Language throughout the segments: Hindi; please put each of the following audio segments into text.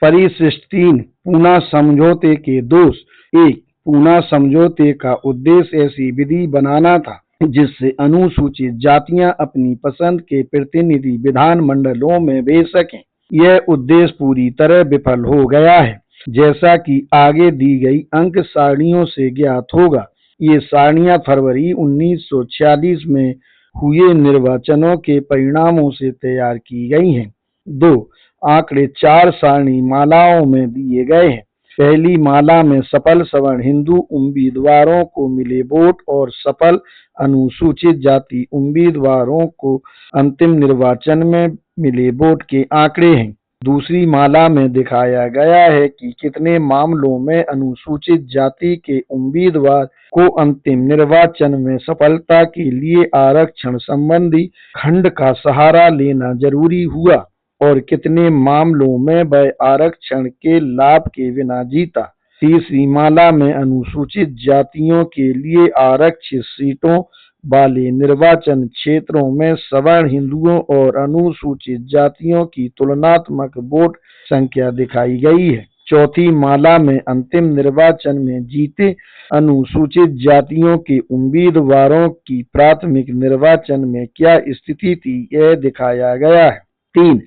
परिशिष्ट 3 पूना समझौते के दोष। 1. पूना समझौते का उद्देश्य ऐसी विधि बनाना था जिससे अनुसूचित जातियां अपनी पसंद के प्रतिनिधि विधानमंडलों में भेज सकें। यह उद्देश्य पूरी तरह विफल हो गया है, जैसा कि आगे दी गई अंक सारणियों से ज्ञात होगा। ये सारणियां फरवरी 1946 में हुए निर्वाचनों के परिणामों से तैयार की गई हैं। 2. आंकड़े 4 सारणी मालाओं में दिए गए हैं। पहली माला में सफल सवर्ण हिंदू उम्मीदवारों को मिले वोट और सफल अनुसूचित जाति उम्मीदवारों को अंतिम निर्वाचन में मिले वोट के आंकड़े हैं। दूसरी माला में दिखाया गया है कि कितने मामलों में अनुसूचित जाति के उम्मीदवार को अंतिम निर्वाचन में सफलता के लिए आरक्षण संबंधी खंड का सहारा लेना जरूरी हुआ और कितने मामलों में वह आरक्षण के लाभ के बिना जीता। तीसरी माला में अनुसूचित जातियों के लिए आरक्षित सीटों वाले निर्वाचन क्षेत्रों में सवर्ण हिंदुओं और अनुसूचित जातियों की तुलनात्मक वोट संख्या दिखाई गई है। चौथी माला में अंतिम निर्वाचन में जीते अनुसूचित जातियों के उम्मीदवारों की प्राथमिक निर्वाचन में क्या स्थिति थी, यह दिखाया गया है। 3.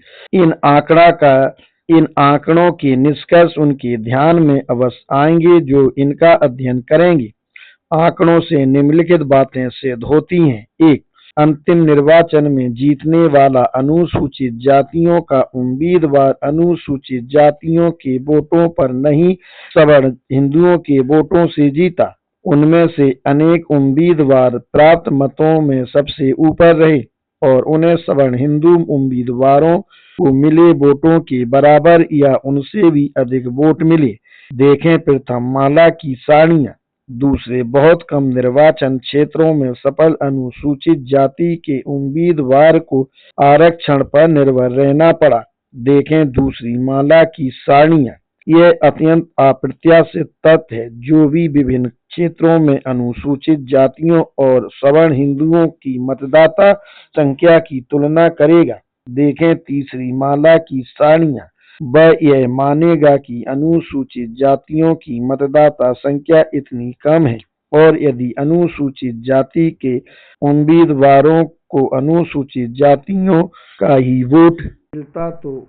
इन आंकड़ों के निष्कर्ष उनके ध्यान में अवश्य आएंगे जो इनका अध्ययन करेंगे। आंकड़ों से निम्नलिखित बातें सिद्ध होती हैं। 1. अंतिम निर्वाचन में जीतने वाला अनुसूचित जातियों का उम्मीदवार अनुसूचित जातियों के वोटों पर नहीं, सवर्ण हिंदुओं के वोटों से जीता। उनमें से अनेक उम्मीदवार प्राप्त मतों में सबसे ऊपर रहे और उन्हें सवर्ण हिंदू उम्मीदवारों को मिले वोटों के बराबर या उनसे भी अधिक वोट मिले। देखें प्रथम माला की सारणियां। दूसरे, बहुत कम निर्वाचन क्षेत्रों में सफल अनुसूचित जाति के उम्मीदवार को आरक्षण पर निर्भर रहना पड़ा। देखें दूसरी माला की सारणियां। यह अत्यंत अप्रत्याशित तथ्य है जो भी विभिन्न क्षेत्रों में अनुसूचित जातियों और सवर्ण हिंदुओं की मतदाता संख्या की तुलना करेगा। देखें तीसरी माला की सारणियां। वह यह मानेगा कि अनुसूचित जातियों की मतदाता संख्या इतनी कम है और यदि अनुसूचित जाति के उम्मीदवारों को अनुसूचित जातियों का ही वोट मिलता तो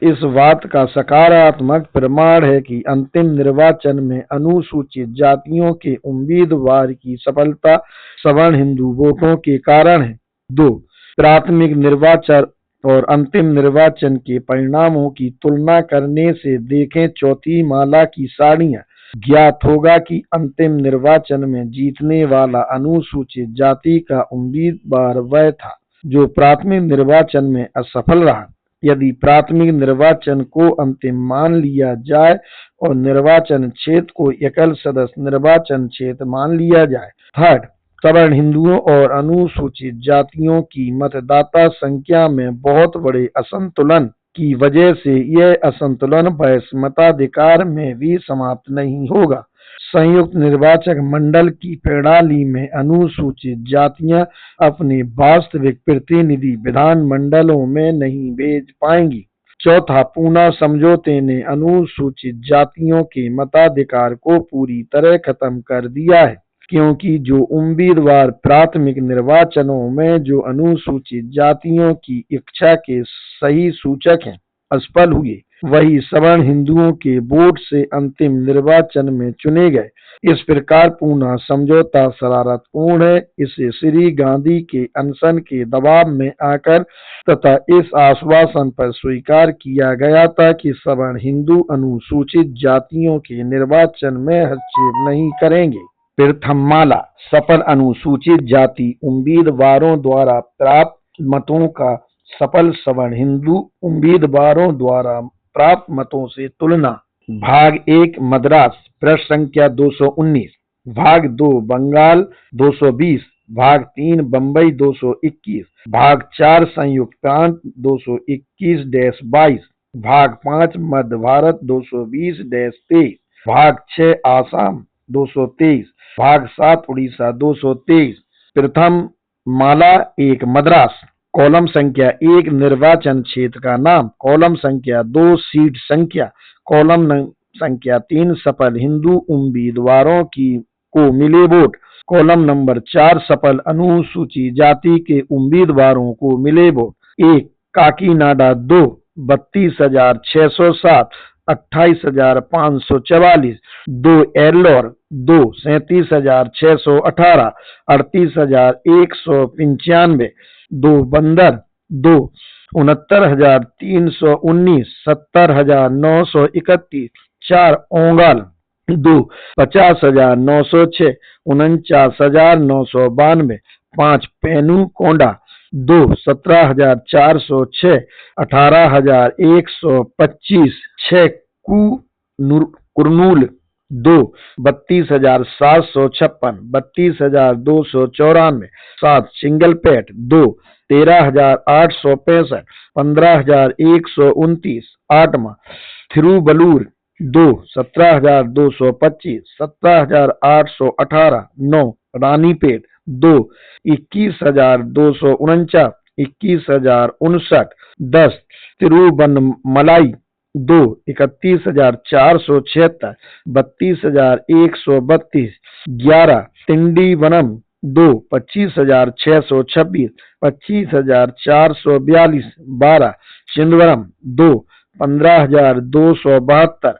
इस बात का सकारात्मक प्रमाण है कि अंतिम निर्वाचन में अनुसूचित जातियों के उम्मीदवार की सफलता सवर्ण हिंदू वोटों के कारण है। 2. प्राथमिक निर्वाचन और अंतिम निर्वाचन के परिणामों की तुलना करने से देखें चौथी माला की सारणियां। ज्ञात होगा कि अंतिम निर्वाचन में जीतने वाला अनुसूचित जाति का उम्मीदवार वह था जो प्राथमिक निर्वाचन में असफल रहा। यदि प्राथमिक निर्वाचन को अंतिम मान लिया जाए और निर्वाचन क्षेत्र को एकल सदस्य निर्वाचन क्षेत्र मान लिया जाए। 3. सवर्ण हिंदुओं और अनुसूचित जातियों की मतदाता संख्या में बहुत बड़े असंतुलन की वजह से यह असंतुलन वैश्य मताधिकार में भी समाप्त नहीं होगा। संयुक्त निर्वाचक मंडल की प्रणाली में अनुसूचित जातियां अपने वास्तविक प्रतिनिधि विधानमंडलों में नहीं भेज पाएंगी। 4. पूना समझौते ने अनुसूचित जातियों के मताधिकार को पूरी तरह खत्म कर दिया है, क्योंकि जो उम्मीदवार प्राथमिक निर्वाचनों में जो अनुसूचित जातियों की इच्छा के सही सूचक हैं असफल हुए, वही सवर्ण हिंदुओं के वोट से अंतिम निर्वाचन में चुने गए। इस प्रकार पूना समझौता शरारतपूर्ण है। इसे श्री गांधी के अनशन के दबाव में आकर तथा इस आश्वासन पर स्वीकार किया गया था कि सवर्ण हिंदू अनुसूचित जातियों के निर्वाचन में हस्तक्षेप नहीं करेंगे। प्रथम माला सफल अनुसूचित जाति उम्मीदवारों द्वारा प्राप्त मतों का सफल सवर्ण हिंदू उम्मीदवारों द्वारा प्राप्त मतों से तुलना। भाग 1 मद्रास पृष्ठ संख्या 219। भाग 2 बंगाल 220। भाग 3 बंबई 221। भाग 4 संयुक्त प्रांत 221-22। भाग 5 मध्य भारत 220-23। भाग 6 आसाम 223। भाग 7 उड़ीसा 223। प्रथम माला 1 मद्रास। कॉलम संख्या 1 निर्वाचन क्षेत्र का नाम, कॉलम संख्या 2 सीट संख्या, कॉलम संख्या 3 सफल हिंदू उम्मीदवारों को मिले वोट, कॉलम नंबर 4 सफल अनुसूची जाति के उम्मीदवारों को मिले वोट। 1 काकीनाडा 2 32,607 28,544, 2 एल्लोर 2 37,618 38,195, 2 बंदर 2 69,319 70,931, 4 ओंगल 2 50,906 49,992, 5 पेनू कोंडा 2 17,406 18,125, 6 कुरनूल 2 32,756 32,294, 7 चिंगलपेट 2 13,865 15,129, 8वां थिरुवल्लूर 2 17,225 17,818, 9 रानीपेट 2 21,249 21,059, 10 तिरुवन्नमलाई 2 31,476 32,132, 11 तिंडीवनम 2 25,626 25,442, 12 चिंदवरम 2 15,272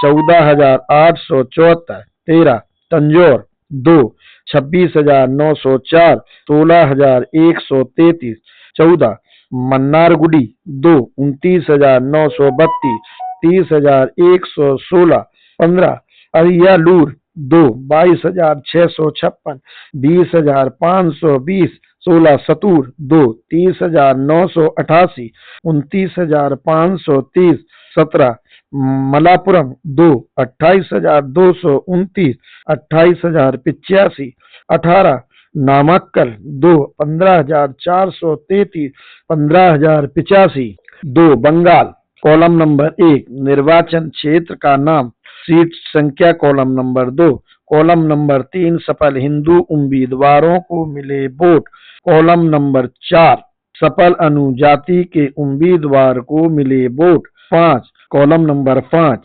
14,874, 13 तंजौर 2 26,904 16,133, 14 मन्नारगुडी 2 29,932 30,116, 15 अरियालूर 2 22,656 20,520, 16 सतूर 2 30,988 29,530, 17 मलापुरम 2 28,229 28,085, 18 नामाक्कल 2 15,433 15,085, 2 बंगाल। कॉलम नंबर 1 निर्वाचन क्षेत्र का नाम, सीट संख्या कॉलम नंबर 2, कॉलम नंबर 3 सफल हिंदू उम्मीदवारों को मिले वोट, कॉलम नंबर 4 सफल अनुजाति के उम्मीदवार को मिले वोट, 5 कॉलम नंबर 5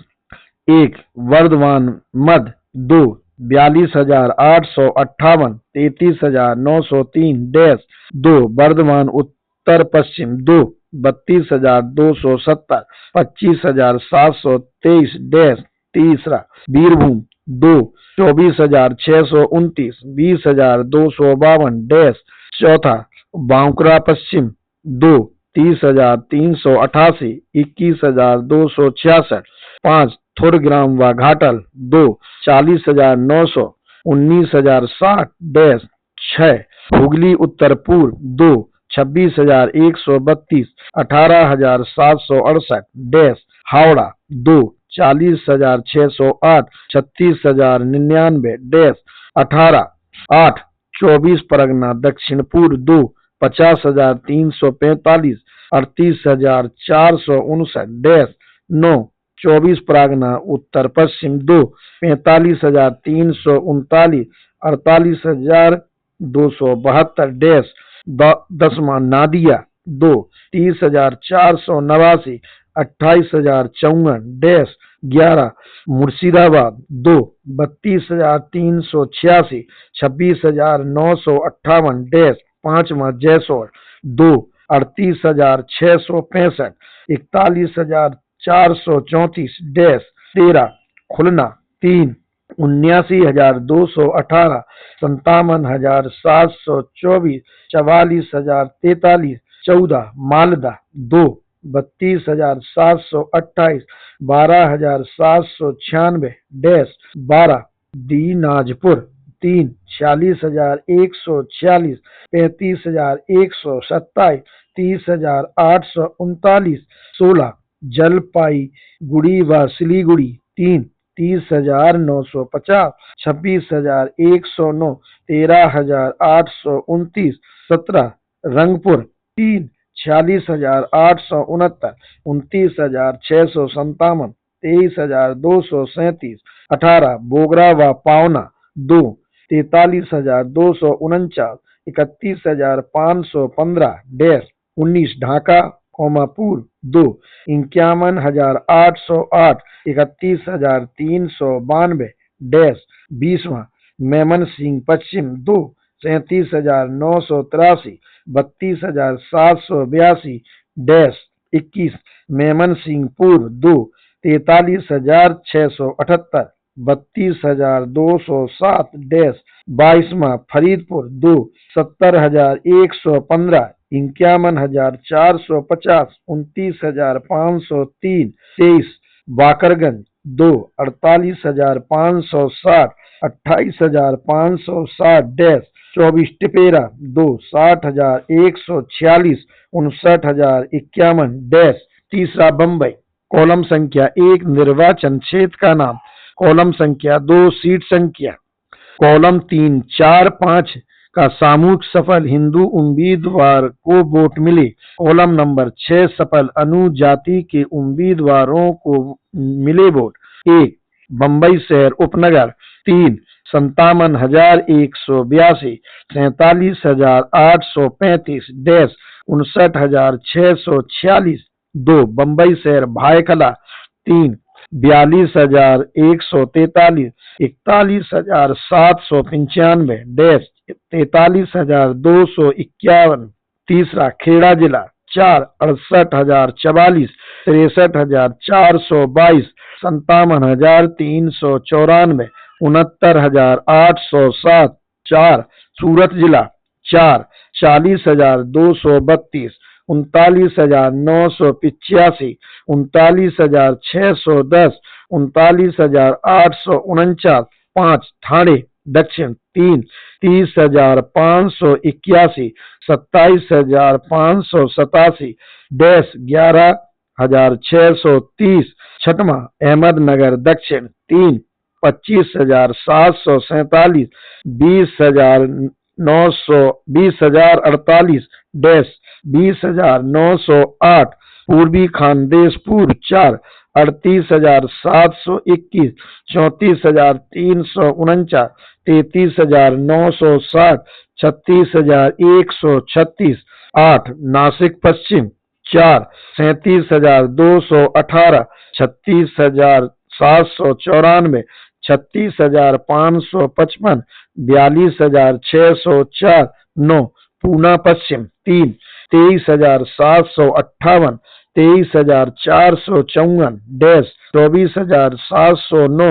1 वर्धमान मध्य 2 42,858 33,903 डैश, 2 वर्धमान उत्तर पश्चिम 2 32,270 25,723 डैश, तीसरा बीरभूम 2 24,629 20,252 डैश, चौथा बांकुरा पश्चिम 2 30,388 21,266, 5 थुरग्राम व घाटल 2 40,900 19,060 डैश, 6 हुगली उत्तर पूर्व 2 26,132 18,768 डैश, हावड़ा 2 40,608 36,099 डैश, 18 8 24 परगना दक्षिण पूर्व 2 50,345 38,459 डैश, 9 24 परगना उत्तर पश्चिम 2 45,339 48,272 डैश, 10वां नादिया 2 30,489 28,054 डैश, 11 मुर्शिदाबाद 2 32,386 26,958 डैश, 5वां जयसोर 2 38,665 41,434 डैश, 13 खुलना 3 79,218 57,724 44,043, 14 मालदा 2 32,728 12,796 डैश, 12 दीनाजपुर 3 46,146 35,127 30,839, 16 जलपाईगुड़ी व सिलीगुड़ी 3 30,950 26,109 13,829, 17 रंगपुर 3 46,869 29,657 23,237, 18 बोगरा व पावना 2 43,249 31,515 डैश 19 ढाका पूर्व 2 51,808 31,392 डैश 20वां मेमन सिंह पश्चिम 2 37,983 32,782 डैश 21 मेमन सिंह पूर्व 2 43,678 32,207 डैश 22वां फरीदपुर 2 70,115 51,450 29,503 23 बाकरगंज 2 48,560 28,560 डैश 24 टिपेरा 2 60,146 59,051 डैश तीसरा बम्बई। कॉलम संख्या 1 निर्वाचन क्षेत्र का नाम। कॉलम संख्या 2 सीट संख्या। कॉलम 3 4 5 का सामूहिक सफल हिंदू उम्मीदवार को वोट मिले। कॉलम नंबर 6 सफल अनुजाति के उम्मीदवारों को मिले वोट। 1 बम्बई शहर उपनगर 3 57,182 47,835 डैश 59,646 2 बम्बई शहर भायखला 3 42,143 41,795 डैश 43,251 तीसरा खेड़ा जिला 4 68,044 63,422 57,394 69,807 4 सूरत जिला 4 40,232 39,985 39,610 39,849 5 ठाणे दक्षिण 3 30,581 27,587 डैश 11,630 छठवां अहमदनगर दक्षिण 3 25,747 20,048 डैश 20,908 पूर्वी खानदेशपुर 4 38,721 34,349 33,960 36,136 8 नासिक पश्चिम 4 37,218 36,794 36,555 42,604 9 पूना पश्चिम 3 23,758 23,454 डैश 24,709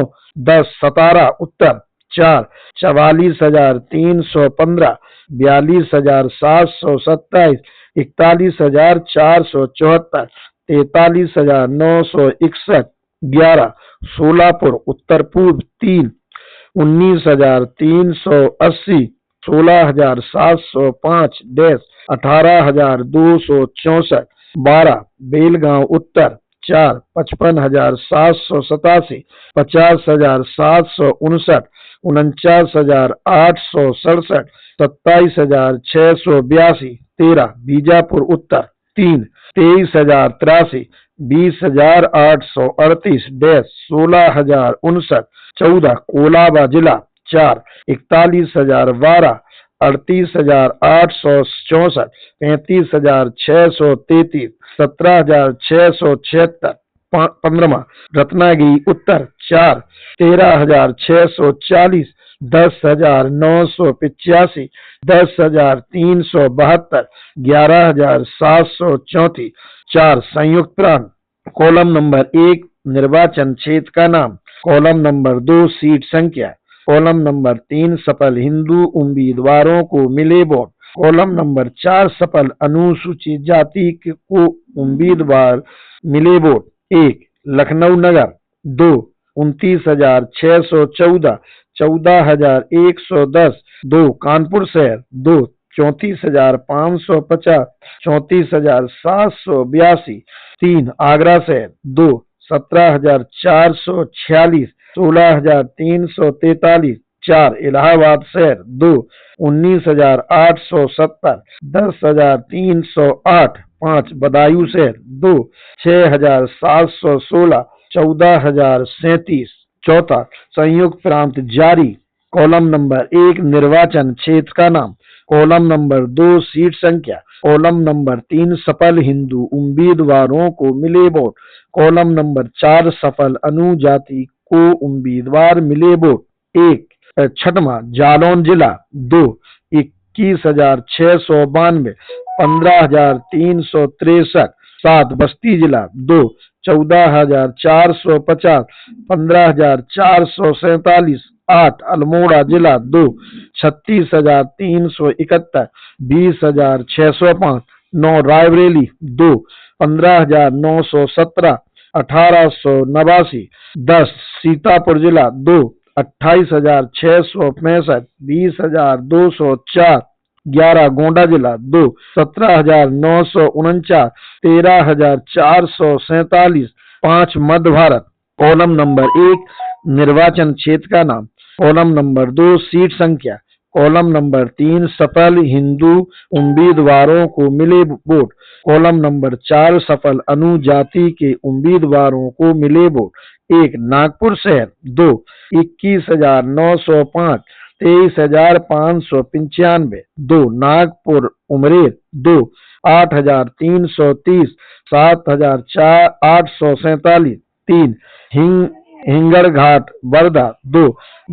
10 सतारा उत्तर 4 44,315 42,727 41,474 43,961 11 सोलापुर उत्तर पूर्व 3 19,380 16,705 डैश 18,264 12 बेलगांव उत्तर 4 55,787 50,759 49,867 27,682 13 बीजापुर उत्तर 3 23,083 20,838 डैश 16,059 14 कोलाबा जिला 4 41,012 38,864 35,633 17,676 15 रत्नागिरी उत्तर 4 13,640 10,985 10,372 11,734 4 संयुक्त प्रांत। कॉलम नंबर 1 निर्वाचन क्षेत्र का नाम। कॉलम नंबर 2 सीट संख्या। कॉलम नंबर 3 सफल हिंदू उम्मीदवारों को मिले वोट। कॉलम नंबर 4 सफल अनुसूचित जाति को उम्मीदवार मिले वोट। 1 लखनऊ नगर 2 29,614 14,110 2 कानपुर शहर 2 34,550 34,782 3 आगरा शहर 2 17,446 16,343 4 इलाहाबाद शहर 2 19,870 10,308 5 बदायूं शहर 2 6,716 14,037 चौथा संयुक्त प्रांत जारी कॉलम नंबर 1 निर्वाचन क्षेत्र का नाम। कॉलम नंबर 2 सीट संख्या। कॉलम नंबर 3 सफल हिंदू उम्मीदवारों को मिले वोट। कॉलम नंबर 4 सफल अनुजाति को उम्मीदवार मिले वोट। एक छठवां जालौन जिला 2 21,692 15,363। 7 बस्ती जिला 2 14,450 15,447। 8 अल्मोड़ा जिला 2 36,371 20,605। 9 रायबरेली 2 15,917 1889। 10 सीतापुर जिला 2 28,665 20,204। 11 गोंडा जिला 2 17,949 13,447। 5 मध्य भारत। कॉलम नंबर 1 निर्वाचन क्षेत्र का नाम। कॉलम नंबर 2 सीट संख्या। कॉलम नंबर 3 सफल हिंदू उम्मीदवारों को मिले वोट। कॉलम नंबर 4 सफल अनुजाति के उम्मीदवारों को मिले वोट। 1 नागपुर शहर 2 21,905 23,595। 2 नागपुर उमरेर 2 8,330 7,847। 3 हिंगड़घाट वर्धा 2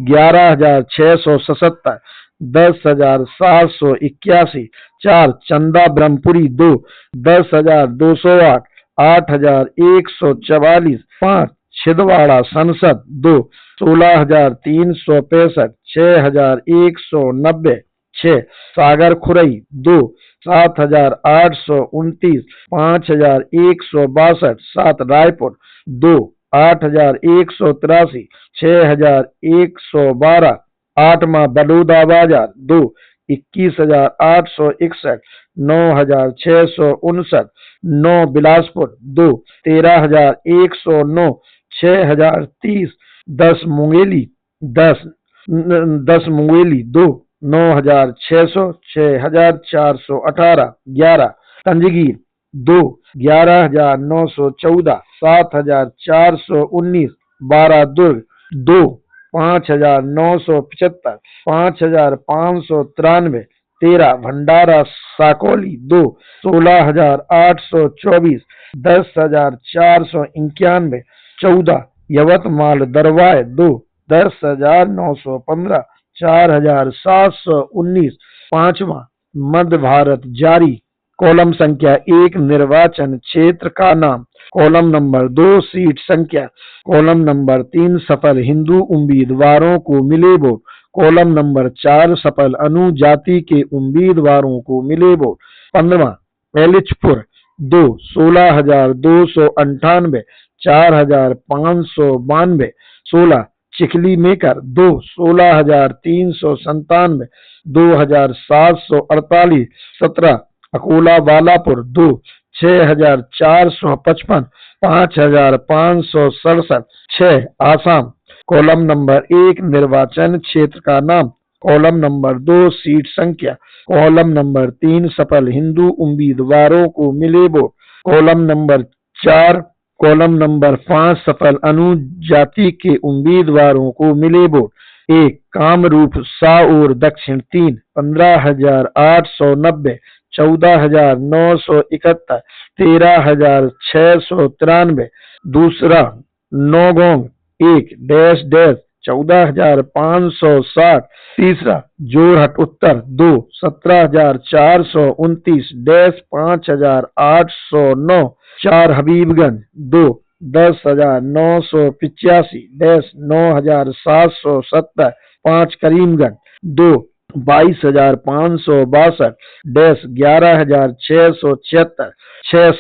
11,677 10,781। 4 चंदा ब्रह्मपुरी 2 10,208 8,144। 5 छिंदवाड़ा संसद 2 16,365 6,190। 6 सागर खुरई 2 7,829 5,162। 7 रायपुर 2 8,183 6,112। 8 बलौदा बाजार 2 21,861 9,659। 9 बिलासपुर 2 13,109 6,030। 10 मुंगेली 10 मुंगेली 2 9,600 6,418। 11 कंजगीर 2 11,914 7,419। 12 दुर्ग 2 5,975 5,593। 13 भंडारा साकोली 2 16,824 10,491। 14 यवतमाल दरवाय 2 10,915 4,719। 5वां मध्य भारत जारी। कॉलम संख्या 1 निर्वाचन क्षेत्र का नाम। कॉलम नंबर 2 सीट संख्या। कॉलम नंबर 3 सफल हिंदू उम्मीदवारों को मिले वोट। कॉलम नंबर 4 सफल अनुजाति के उम्मीदवारों को मिले वोट। 15वां एलिचपुर 2 16,298 4,592। 16 चिखली मेकर 2 16,397 2,748। 17 अकोला वालापुर 2 6,455 5,567। 6 आसाम। कॉलम नंबर 1 निर्वाचन क्षेत्र का नाम। कॉलम नंबर 2 सीट संख्या। कॉलम नंबर 3 सफल हिंदू उम्मीदवारों को मिले वोट। कॉलम नंबर 4 कॉलम नंबर 5 सफल अनुजाति के उम्मीदवारों को मिले वोट। 1 कामरूप साउर दक्षिण 3 15,890 14,971 13,693। दूसरा नौगोंग 1 डैश डैश 14,560। तीसरा जोरहट उत्तर 2 17,429 dash 5,809। 4 Habibganj 2 10,985 dash 9,770। 5 Karimganj 2 22,562 dash 11,676। 6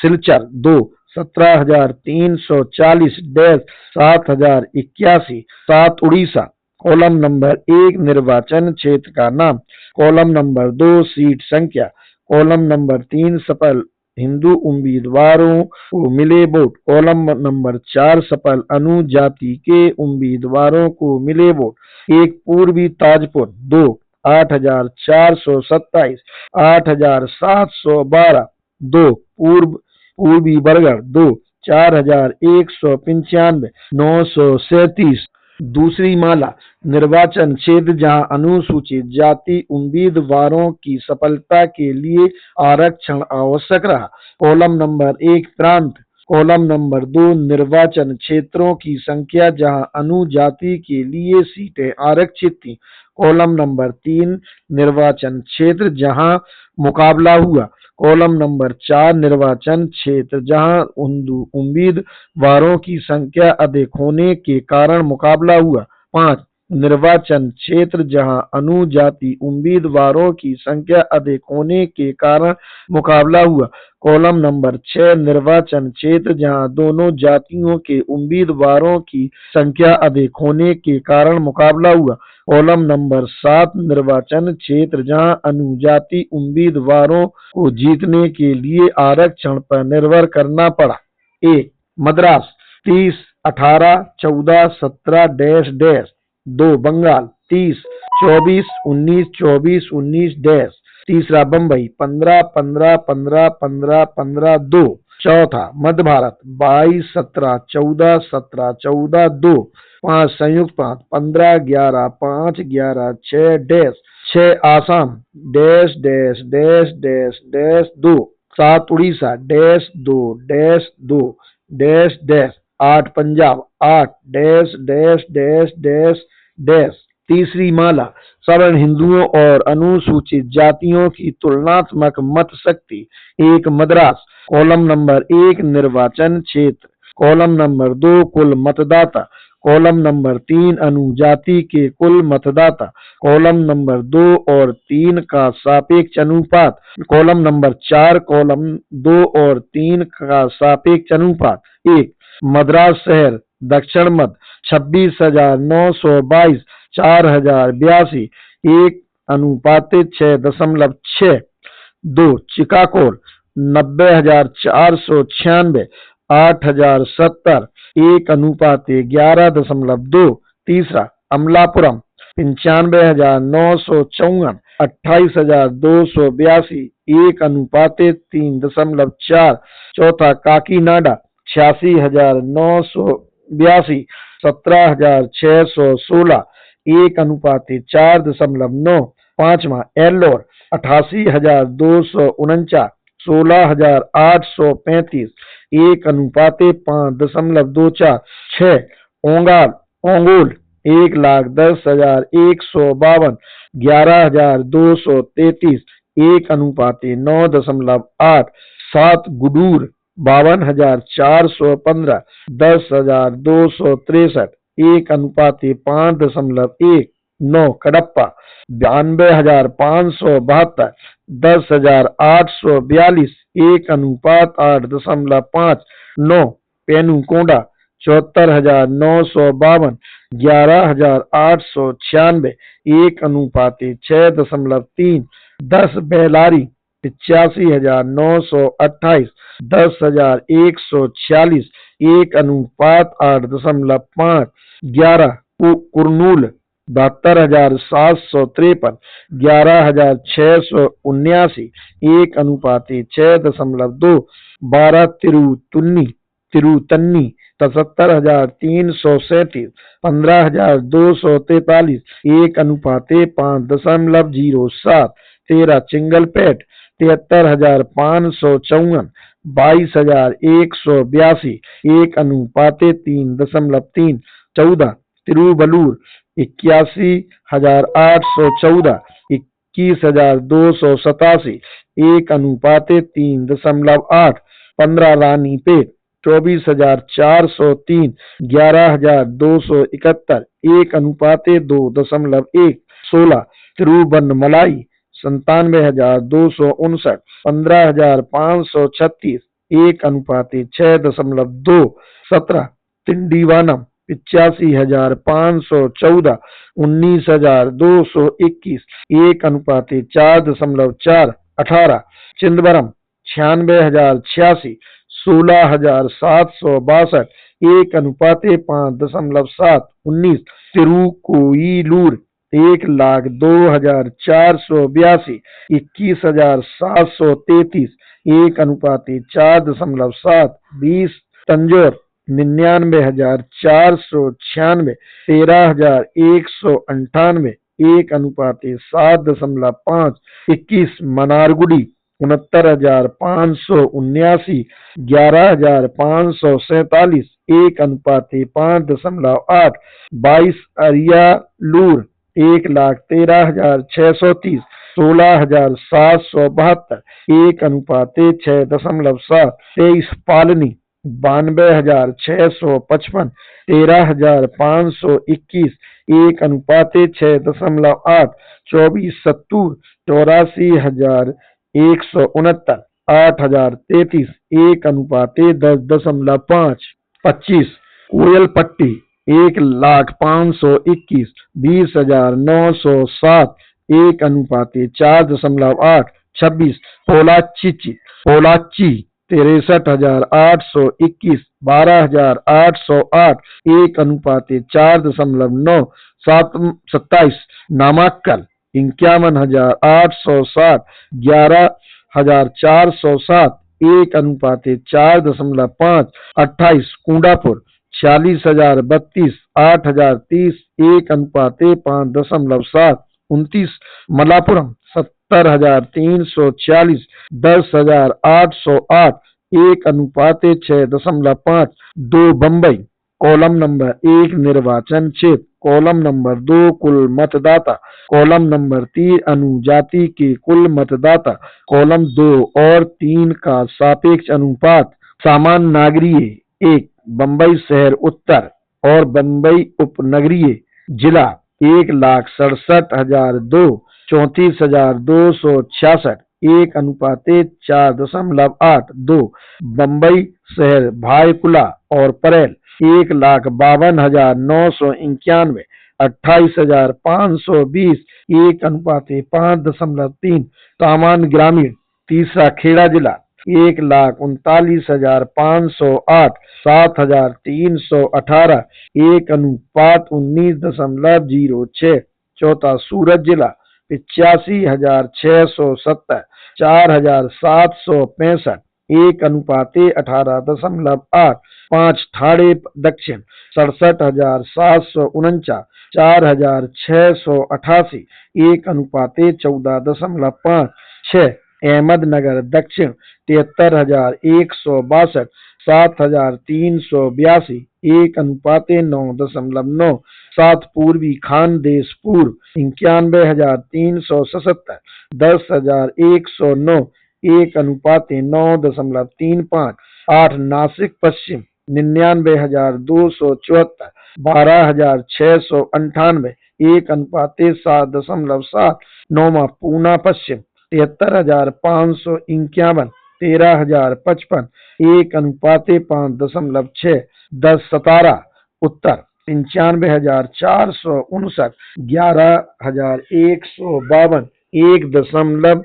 Silchar 2 17,340 dash 7,081। 7 Orissa. Column number 1 निर्वाचन क्षेत्र का नाम। कॉलम नंबर 2 सीट संख्या। कॉलम नंबर 3 सफल हिंदू उम्मीदवारों को मिले वोट। कॉलम नंबर 4 सफल अनुजाति के उम्मीदवारों को मिले वोट। 1 पूर्वी ताजपुर 2 8,427 8,712। 2 पूर्वी बरगढ़ 2 4,195 937। दूसरी माला निर्वाचन क्षेत्र जहां अनुसूचित जाति उम्मीदवारों की सफलता के लिए आरक्षण आवश्यक रहा। कॉलम नंबर 1 प्रांत। कॉलम नंबर 2 निर्वाचन क्षेत्रों की संख्या जहां अनुजाति के लिए सीटें आरक्षित थीं। कॉलम नंबर 3 निर्वाचन क्षेत्र जहां मुकाबला हुआ। कॉलम नंबर 4 निर्वाचन क्षेत्र जहां उम्मीदवारों की संख्या अधिक होने के कारण मुकाबला हुआ। 5 निर्वाचन क्षेत्र जहां अनुजाति उम्मीदवारों की संख्या अधिक होने के कारण मुकाबला हुआ। कॉलम नंबर 6 निर्वाचन क्षेत्र जहां दोनों जातियों के उम्मीदवारों की संख्या अधिक होने के कारण मुकाबला हुआ। कॉलम नंबर 7 निर्वाचन क्षेत्र जहां अनुजाति उम्मीदवारों को जीतने के लिए आरक्षण पर निर्भर करना पड़ा। A Madras 30 18 14 17 dash dash 2 Bengal 30 24 19 24 19 dash. तीसरा बंबई 15 15 15 15 15 2। चौथा मध्य भारत 22 17 14 17 14 2। 5 संयुक्त प्रांत 15 11 5 11 6 dash 6 Assam dash dash dash dash dash 2। 7 Orissa dash 2 dash 2 dash dash. 8 Punjab 8 dash dash dash dash dash. तीसरी माला सवर्ण हिंदुओं और अनुसूचित जातियों की तुलनात्मक मत शक्ति। 1 मद्रास। कॉलम नंबर 1 निर्वाचन क्षेत्र। कॉलम नंबर 2 कुल मतदाता। कॉलम नंबर 3 अनुजाति के कुल मतदाता। कॉलम नंबर 2 और 3 का सापेक्ष अनुपात। कॉलम नंबर 4 कॉलम 2 और 3 का सापेक्ष अनुपात। 1 मद्रास शहर दक्षिण मध्य 26,922 4082 1 अनुपातिक 6.6। 2 चिकागो 90,496 8070 1 अनुपातिक 11.2। तीसरा अमलापुरम 95,954 28,282 1 अनुपातिक 3.4। चौथा काकीनाडा 86,982 17,616 1 अनुपातिक 4.9। पांचवा एल्लोर 88,249 16,835 1 अनुपातिक 5.24। 6 ओंगोल 1,10,152 11,233 1 अनुपातिक 9.8। 7 गुडूर 52,415 10,263 1 अनुपातिक 5.1। 9 कडप्पा 92,572 10,842 1 अनुपात 8.5। 9 पेनुकोंडा 74,952 11,896 1 अनुपातिक 6.3। 10 बेलारी 85,928 10,146 1 अनुपात 8.5। 11 कुरनूल 72,753 11,679 1 अनुपातिक 6.2। 12 तिरुतन्नी 73,337 15,243 1 अनुपातिक 5.07। 13 चिंगलपेट 73,554 22,182 1 अनुपातिक 3.3। 14 तिरुवल्लूर 81,814 21,287 1 अनुपातिक 3.8। 15 रानीपेट 24,403 11,271 1 अनुपातिक 2.1। 16 तिरुवन्नमलाई 97,259 15,536 1 अनुपातिक 6.2। 17 तिंडीवानम 85,514 19,221 1 अनुपातिक 4.4। 18 चिदंबरम 96,086 16,762 1 अनुपातिक 5.7। 19 तिरुकोइलूर 1,02,482 21,733 1 अनुपातिक 4.7। 20 तंजौर 99,496, 13,198, 1:7.5, 21 मनारगुड़ी, 69,579, 11,547, 1:5.8, 22 अरियालूर, 1,13,630, 16,772, 1:6.7, 23 पालनी, 92,655, 13,521, 1:6.8, 24 सत्तूर, 84,169, 8,033, 1:10.5, 25 कोयलपट्टी, 1,05,21, 20,907, 1:4.8, 26 पोलाची, 63,821, 12,808, 1:4.9, 27 नामाक्कल, 51,860, 11,407, 1:4.5, 28 कुंडापुर, 46,032, 8,030, 1:5.7, 29 मलापुरम, 70,340, 10,808, 1:6.5, 2 बम्बई। कॉलम नंबर 1 निर्वाचन क्षेत्र, कॉलम नंबर 2 कुल मतदाता, कॉलम नंबर 3 अनुजाति के कुल मतदाता, कॉलम 2 और 3 का सापेक्ष अनुपात। सामान्य नागरिक 1 बम्बई शहर उत्तर और बम्बई उपनगरीय जिला 1,67,002, 34,266, 1:4.82, बम्बई शहर भायकुला और परेल 1,52,991, 28,520, 1:5.3, सामान्य ग्रामीण। तीसरा खेड़ा जिला 1,39,508, 7,318, 1:19.06। चौथा सूरत जिला 85,670, 4,765, 1:18.8। 5 ठाणे दक्षिण 67,749, 4,688, 1:14.5। 6 अहमदनगर दक्षिण 73,162, 7,382, 1:9.9। 7 पूर्वी खानदेश पूर्व 91,377, 10,109, 1:9.35। 8 नासिक पश्चिम 99,274, 12,698, 1:7.7। 9 पूना पश्चिम 73,551, 13,055, 1:5.6। 10 सतारा उत्तर 95,459, 11,152,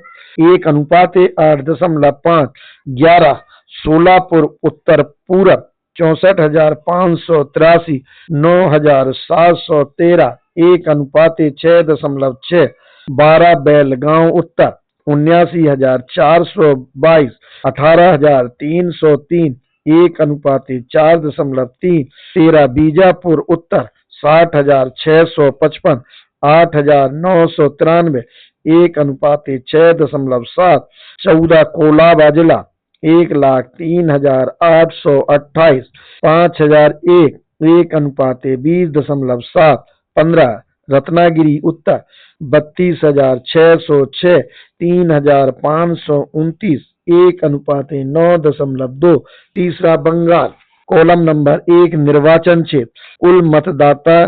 1:8.5। 11 सोलापुर उत्तर पूरब 64,583, 9,713, 1:6.6। 12 बेलगांव उत्तर 79,422, 18,303, 1:4.3। 13 बीजापुर उत्तर 60,655, 8,993, 1:6.7। 14 कोलाबा जिला 1,03,828, 5,001, 1:20.7। 15 रत्नागिरी उत्तर 32,606, 3,529, 1:9.2। तीसरा बंगाल कॉलम नंबर 1 निर्वाचन क्षेत्र कुल मतदाता,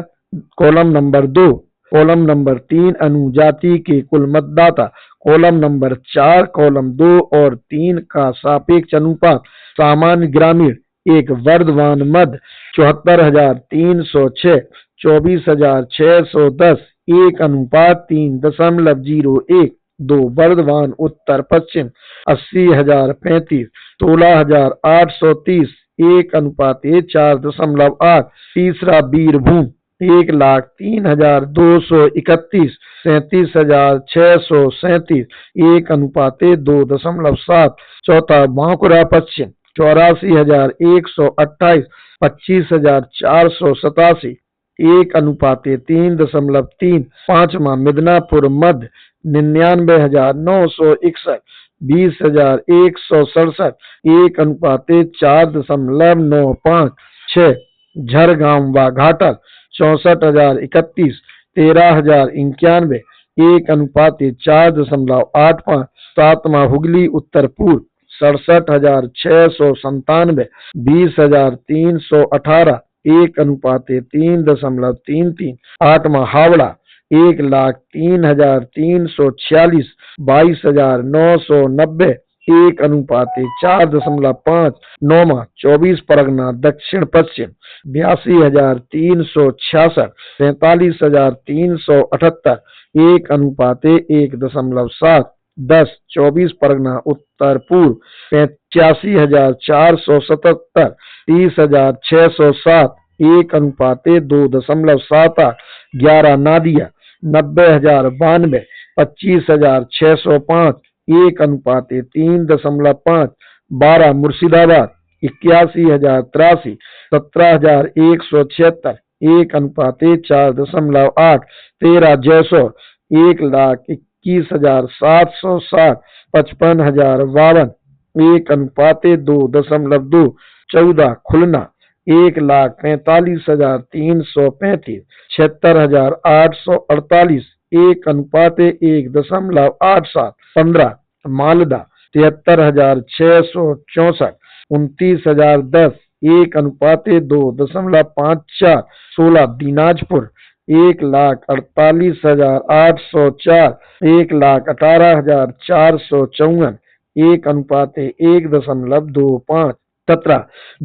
कॉलम नंबर 2, कॉलम नंबर 3 अनुजाति के कुल मतदाता, कॉलम नंबर 4 कॉलम 2 और 3 का सापेक्ष अनुपात। सामान्य ग्रामीण 1 वर्धमान मध्य 74,306, 24,610, 1:3.01। 2 वर्धमान उत्तर पश्चिम 80,035, 16,830, 1:4.8। तीसरा बीरभूम 1,03,231, 37,637, 1:2.7। चौथा बांकुड़ा पश्चिम 84,128, 25,487, 1:3.3। पांचवा मिदनापुर मध्य 99,961, 20,167, 1:4.95। 6 झरगांव व घाटल 64,031, 13,091, 1:4.85। सातवां हुगली उत्तर पूर्व 67,697, 20,318, 1:3.33। आठवां हावड़ा 1,03,346, 22,990, 1:4.5। नौवां 24 परगना दक्षिण पश्चिम 82,366, 43,378, 1:1.7। 10 24 परगना उत्तर पूर्व 85,477, 30,607, 1:2.78। 11 नादिया 90,092, 25,605, 1:3.5। 12 मुर्शिदाबाद 81,083, 17,176, 1:4.8। 13 जयसोर 1,21,760, 55,052, 1:2.2। 14 खुलना 1,45,335, 76,848, 1:1.87। 15 मालदा 73,664, 29,010, 1:2.54। 16 दीनाजपुर 1,48,804, 1,18,454, 1:1.25। 17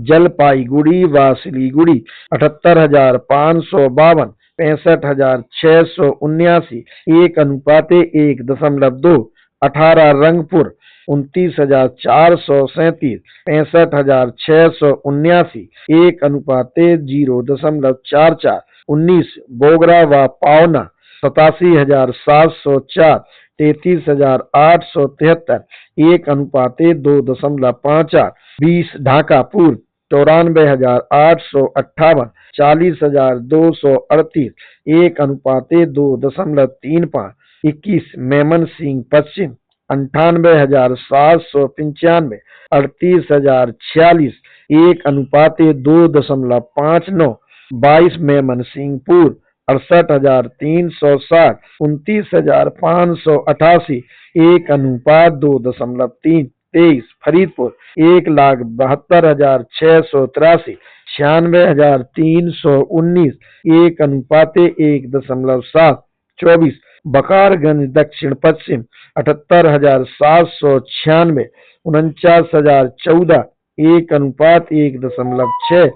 जलपाईगुड़ी व सिलीगुड़ी 78,552, 65,679, 1:1.2। 18 रंगपुर 29,437, 65,679, 1:0.44। 19 बोगरा व पावना 87,704, 33,873, 1:2.58। 20 ढाका पूर्व 94,858, 40,238, 1:2.35। 21 मेमन सिंह पश्चिम 98,795, 38,046, 1:2.59। 22 मेमन सिंह पूर्व 68,360, 29,588, 1:2.3। 23 फरीदपुर 1,72,683, 96,319, 1:1.7। 24 बकारगंज दक्षिण पश्चिम 78,796, 49,014, 1:1.6।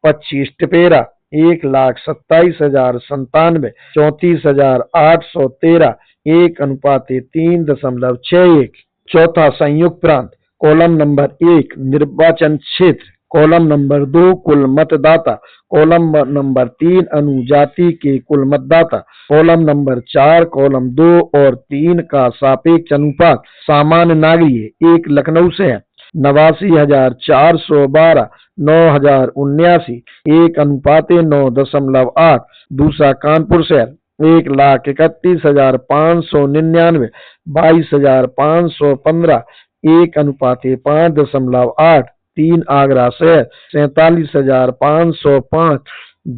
25 टिपेरा 1,27,097, 34,813, 1:3.61। चौथा संयुक्त प्रांत कॉलम नंबर 1 निर्वाचन क्षेत्र, कॉलम नंबर 2 कुल मतदाता, कॉलम नंबर 3 अनुजाति के कुल मतदाता, कॉलम नंबर 4 कॉलम 2 और 3 का सापेक्ष अनुपात। सामान्य नागरिक 1 लखनऊ शहर 89,412, 9,079, 1:9.8। दूसरा कानपुर शहर 1,31,599, 22,515, 1:5.8। 3 आगरा शहर 47,505,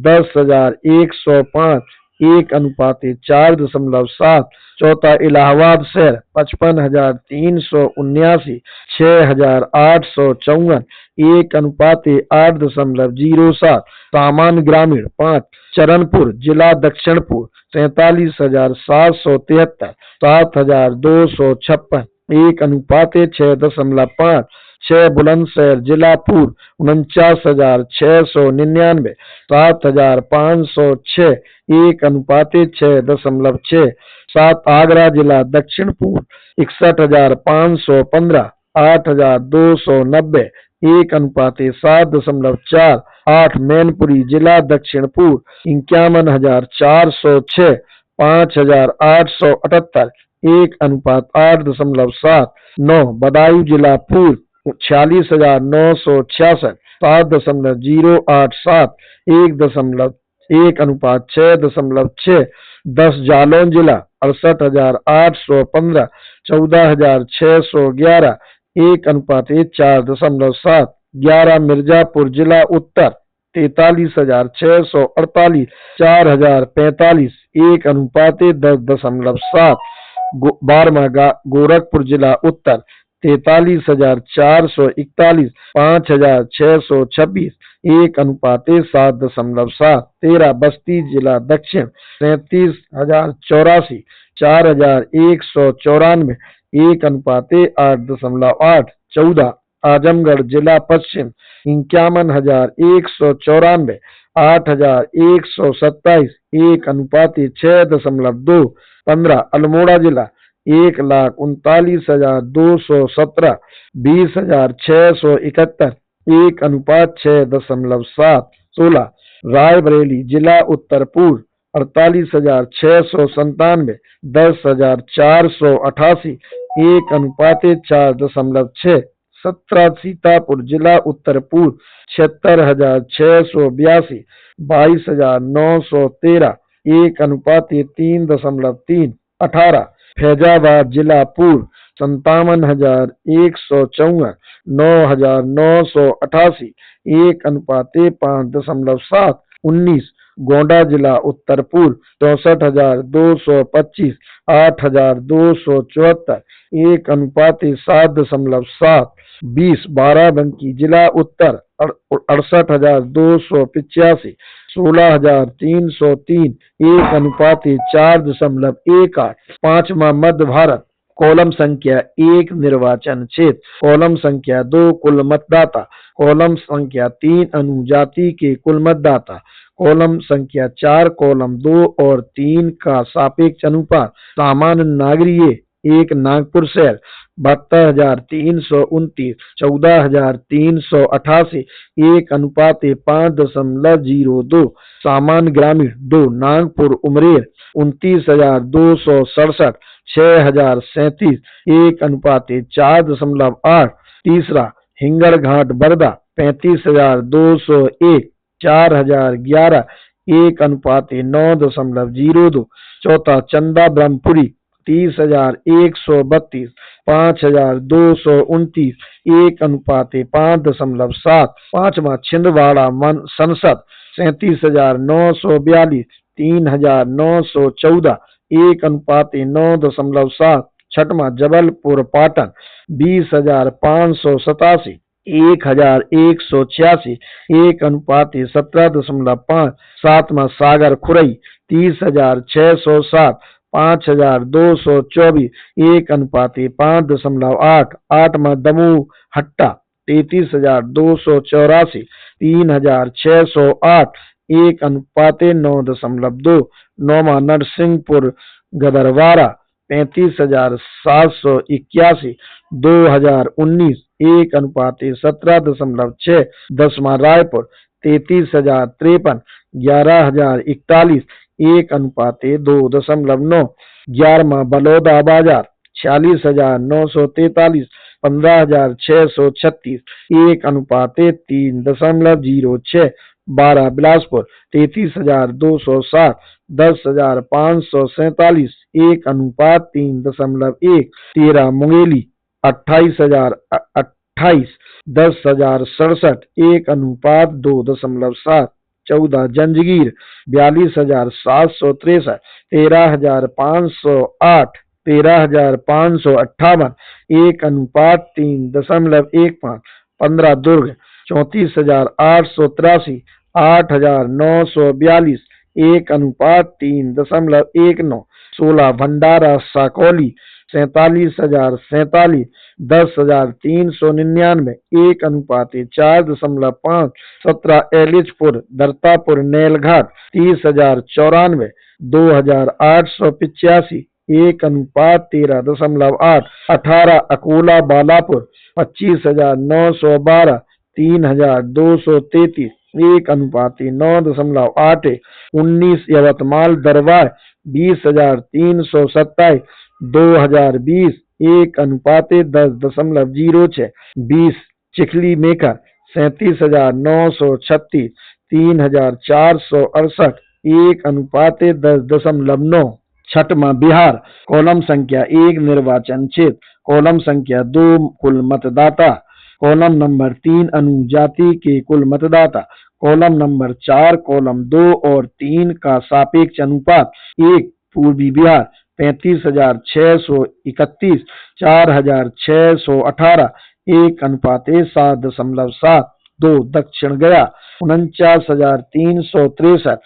10,105, 1:4.7। चौथा इलाहाबाद शहर 55,379, 6,854, 1:8.07। सामान्य ग्रामीण 5 चरणपुर जिला दक्षिणपुर 47,773, 7,256, 1:6.5। 6 बुलंदशहर जिला पूर्व 49,699, 7,506, 1:6.6। 7 आगरा जिला दक्षिण पूर्व 61,515, 8,290, 1:7.4। 8 मैनपुरी जिला दक्षिण पूर्व 51,406, 5,878, 1:8.7। 9 बदायूं जिला पूर्व 46,966, 7.087, 1:1.6.6, 10 जालौन जिला 68,815, 14,611, 1:4.7, 11 मिर्जापुर जिला उत्तर 43,648, 4,045, 1:10.7, 12 गोरखपुर जिला उत्तर 43,441, 5,626, 1:7.7, 13 बस्ती जिला दक्षिण 37,084, 4,194, 1:8.8, 14 आजमगढ़ जिला पश्चिम 51,194, 8,127, 1:6.2, 15 अल्मोड़ा जिला 1,39,217, 20,671, 1:6.7, 16 रायबरेली जिला उत्तर पूर्व 48,697, 10,488, 1:4.6, 17 सीतापुर जिला उत्तर पूर्व 76,682, 22,913, 1:3.3, 18 फैजाबाद जिला पूर्व 57,154, 9,988, 1:5.7, 19 गोंडा जिला उत्तर पूर्व 64,225, 8,274, 1:7.7, 20 बाराबंकी जिला उत्तर 68,285, 16,303, 1:4.18, 5वां मध्य भारत कॉलम संख्या 1 निर्वाचन क्षेत्र, कॉलम संख्या 2 कुल मतदाता, कॉलम संख्या 3 अनुजाति के कुल मतदाता, कॉलम संख्या 4 कॉलम 2 और 3 का सापेक्ष अनुपात, सामान्य नागरिक 1 नागपुर शहर 72,329, 14,388, 1:5.02, सामान्य ग्रामीण 2 नागपुर उमरेर 29,267, 6,037, 1:4.8, तीसरा हिंगड़ घाट बरदा 35,201, 4,011, 1:9.02, चौथा चंदा ब्रह्मपुरी 30,132, 5,229, 1:5.7, पांचवा छिंदवाड़ा संसद 37,942, 3,914, 1:9.7, छठवां जबलपुर पाटन 20,587, 1,186, 1:17.5, सातवां सागर खुरई 30,607, 5,224, 1:5.8, आठवां दमोह हट्टा 33,284, 3,608, 1:9.2, नौवां नरसिंहपुर गदरवारा 35,781, 2,019, 1:17.6, दसवां रायपुर 33,053, 11,041, 1:2.9, 11वां बलौदा बाजार 46,943, 15,636, 1:3.06, 12 बिलासपुर 33,207, 10,547, 1:3.1, 13 मुंगेली 28,028, 10,067, 1:2.7, 14 जंजगीर 42,763, 13,508, 13,558, 1:3.15, 15 दुर्ग 34,883, 8,942, 1:3.19, 16 भंडारा साकौली 47,047, 10,399, 1:4.5, 17 एलिचपुर दत्तापुर नेलघाट 30,094, 2,885, 1:13.8, 18 अकोला बालापुर 25,912, 3,233, 1:9.8, 19 यवतमाल दरबार 20,327, 2,020, 1:10.06। 20 चिखली मेकर 37,936। 3,468 1:10.9। छठवां बिहार। कॉलम संख्या 1 निर्वाचन क्षेत्र। कॉलम संख्या 2 कुल मतदाता। कॉलम नंबर 3 अनुजाति के कुल मतदाता। कॉलम नंबर 4 कॉलम 2 और 3 का सापेक्ष अनुपात। 1 पूर्वी बिहार 35,631। 4,618 1:7.7। 2 दक्षिण गया 49,363।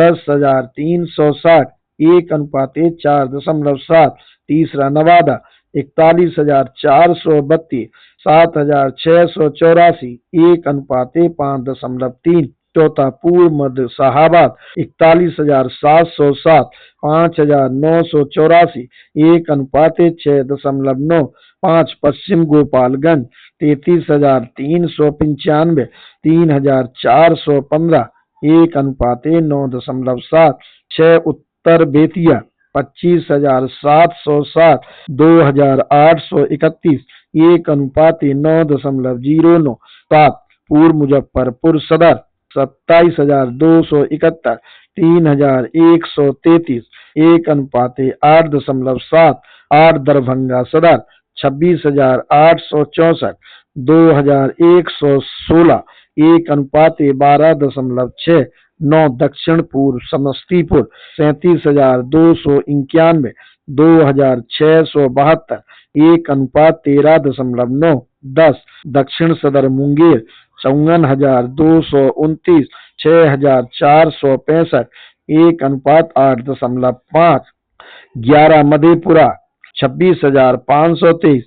10,360 1:4.7। तीसरा नवादा 41,432। 7,684 1:5.3। चौथा पूर्व मध्य शाहाबाद 41,707। 5,984 1:6.9। 5 पश्चिम गोपालगंज 33,395। 3,415 1:9.7। 6 उत्तर बेतिया 25,707। 2,831 1:9.09। 7 पूर्व मुजफ्फरपुर सदर 27,271। 3,133 1:8.7। 8 दरभंगा सदर 26,864। 2,116 1:12.6। 9 दक्षिण पूर्व समस्तीपुर 37,291। 2,672 1:13.9। 10 दक्षिण सदर मुंगेर 54,229। 6,465 1:8.5। 11 मधेपुरा 26,523।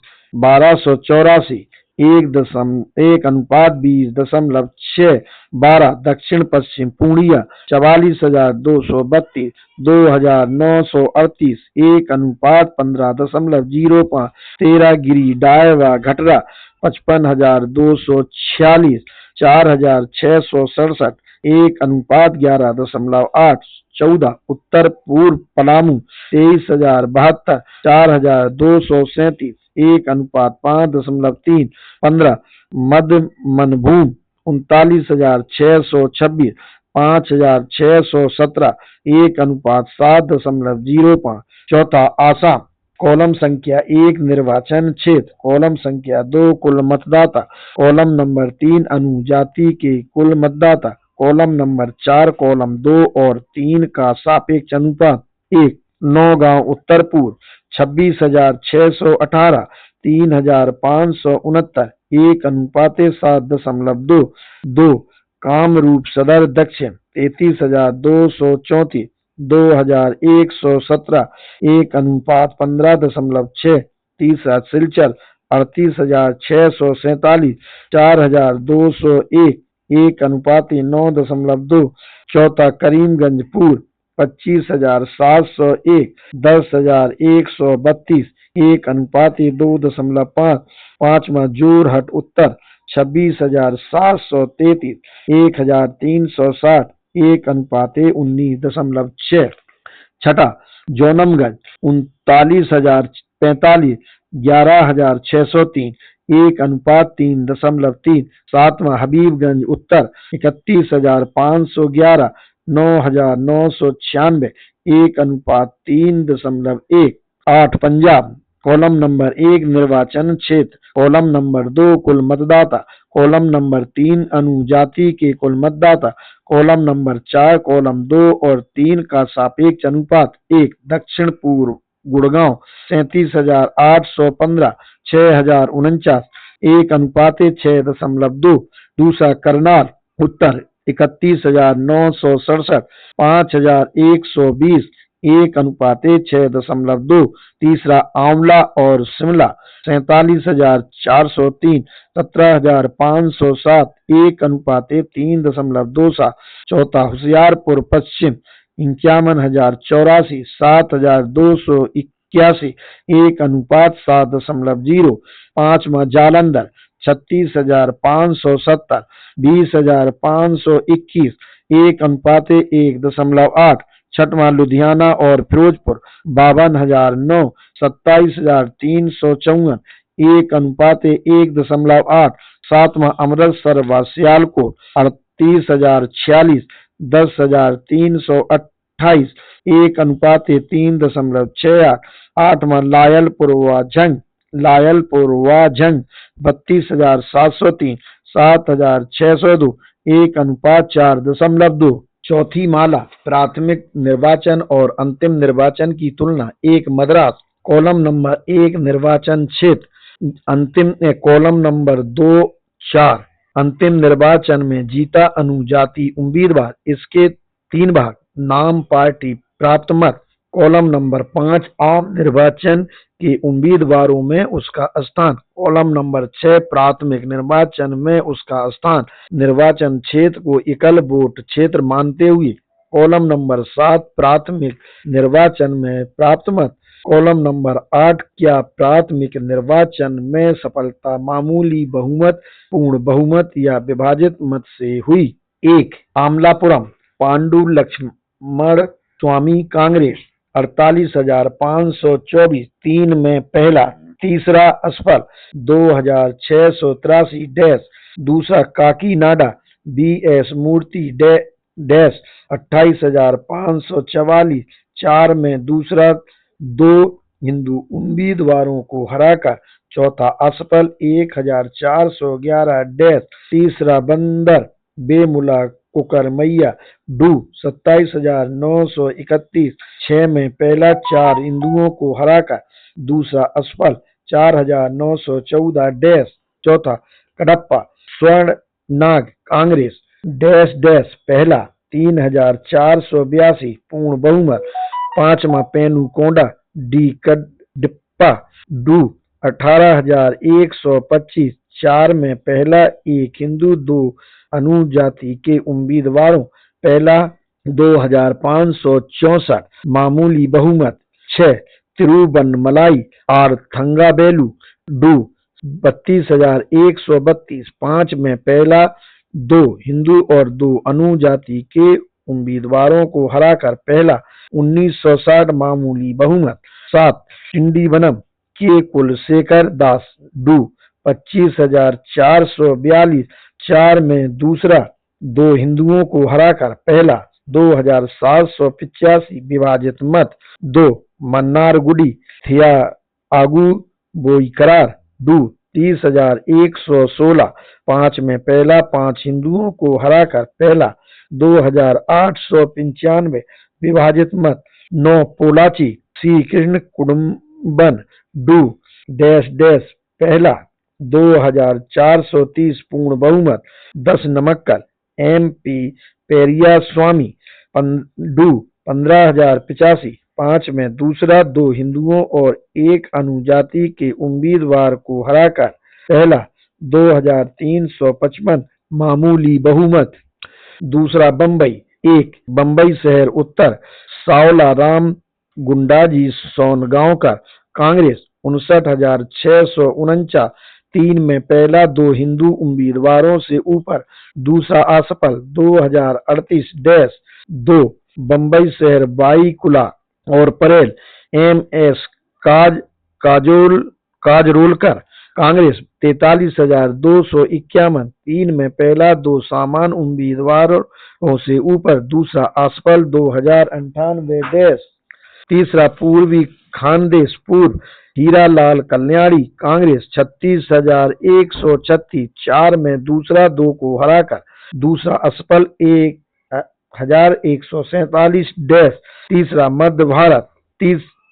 1,284 1:20.6। 12 दक्षिण पश्चिम पूर्णिया 44,232। 2,938 1:15.05। 13 गिरी डायवा घटरा 55,246। 4,667 1:11.8। 14 उत्तर पूर्व पलामू 23,072। 4,237 1:5.3। 15 मध्य मनभूम 39,626। 5,617 1:7.05। चौथा आसाम। कॉलम संख्या 1 निर्वाचन क्षेत्र। कॉलम संख्या 2 कुल मतदाता। कॉलम नंबर 3 अनुजाति के कुल मतदाता। कॉलम नंबर 4 कॉलम 2 और 3 का सापेक्ष अनुपात। 1 नौगांव उत्तर पूर्व 26,618। 3,569 1:7.2। 2 कामरूप सदर दक्षिण 33,234। 2,117 1:15.6। तीसरा सिलचर 38,647। 4,201 1:9.2। चौथा करीमगंज पूर्व 25,701। 10,132 1:2.5। पांचवा जोरहट उत्तर 26,733। 1,360 1:19.6। छठा जोनमगंज 39,045। 11,603 1:3.3। सातवां हबीबगंज उत्तर 31,511। 9,996 1:3.1। 8 पंजाब। कॉलम नंबर 1 निर्वाचन क्षेत्र। कॉलम नंबर 2 कुल मतदाता। कॉलम नंबर 3 अनुजाति के कुल मतदाता। कॉलम नंबर 4 कॉलम 2 और 3 का सापेक्ष अनुपात। 1 दक्षिण पूर्व गुड़गांव 37,815। 6,049 1:6.2। दूसरा करनाल उत्तर 31,967। 5,120 1:6.2। तीसरा आंवला और शिमला 47,403। 17,507 1:3.27। चौथा होशियारपुर पश्चिम 51,084। 7,281 1:7.0। पांचवा जालंधर 36,570। 20,521 1:1.8। छठवां लुधियाना और फिरोजपुर 52,009, 27,354, 1:1.8। सातवां अमृतसर व सियालकोट 38,046, 10,328, 1:3.68। आठवां लायलपुर व झंग 32,703, 7,602, 1:4.2। चौथी माला प्राथमिक निर्वाचन और अंतिम निर्वाचन की तुलना। एक मद्रास। कॉलम नंबर 1 निर्वाचन क्षेत्र। अंतिम कॉलम नंबर 2-4 अंतिम निर्वाचन में जीता अनुजाति उम्मीदवार। इसके 3 भाग। नाम, पार्टी, प्राप्त मत। कॉलम नंबर 5 आम निर्वाचन के उम्मीदवारों में उसका स्थान। कॉलम नंबर 6 प्राथमिक निर्वाचन में उसका स्थान, निर्वाचन क्षेत्र को एकल वोट क्षेत्र मानते हुए। कॉलम नंबर 7 प्राथमिक निर्वाचन में प्राप्त मत। कॉलम नंबर 8 क्या प्राथमिक निर्वाचन में सफलता मामूली बहुमत, पूर्ण बहुमत या विभाजित मत से हुई। 1 आमलापुरम पांडु लक्ष्मण स्वामी कांग्रेस 48,524, 3 में पहला। तीसरा असफल 2,683 डैश। दूसरा काकीनाडा BS मूर्ति डैश 28,544, 4 में दूसरा। 2 हिंदू उम्मीदवारों को हराकर। चौथा असफल 1,411 डैश। तीसरा बंदर बेमुला कुकरमैया डू 27,931, 6 में पहला। 4 हिंदुओं को हराकर। दूसरा असफल 4,914 डैश। चौथा कडप्पा स्वर्णनाग कांग्रेस डैश डैश पहला 3,482 पूर्ण बहुमत। 5वां पेनुकोंडा डी कड्पा डू 18,125, 4 में पहला। 1 हिंदू 2 अनुजाति के उम्मीदवारों। पहला 2,564 मामूली बहुमत। 6 तिरुवन्नमलाई आर थंगावेलु डू 32,132, 5 में पहला। 2 हिंदू और 2 अनुजाति के उम्मीदवारों को हराकर पहला। 1960 मामूली बहुमत। 7 टिंडीवनम के कुलशेखर दास डू 25,442, 4 में दूसरा। 2 हिंदुओं को हराकर पहला। 2,785 विभाजित मत। 2 मन्नारगुडी थिया आगू बोईकरार डू 30,116, 5 में पहला। 5 हिंदुओं को हराकर पहला। 2,895 विभाजित मत। 9 Pollachi Shri Krishna Kudumban do dash dash पहला। 2,430 पूर्ण बहुमत। 10 नमक्कल MP पेरिया स्वामी डू 15,085, 5 में दूसरा। 2 हिंदुओं और 1 अनुजाति के उम्मीदवार को हराकर पहला। 2,355 मामूली बहुमत। दूसरा बम्बई। 1 बम्बई शहर उत्तर सावला राम गुंडाजी सोनगांवकर कांग्रेस 59,649, 3 में पहला। 2 हिंदू उम्मीदवारों से ऊपर। दूसरा असफल 2,038 डैश। 2 बम्बई शहर बाईकुला और परेल MS काजरोलकर कांग्रेस 43,251, 3 में पहला। 2 सामान्य उम्मीदवारों से ऊपर। दूसरा असफल 2,098 डैश। तीसरा पूर्वी खानदेश पूर्व हीरालाल कल्याणी कांग्रेस 36,136, 4 में दूसरा। 2 को हराकर। दूसरा असफल 1,147 डैश। तीसरा मध्य भारत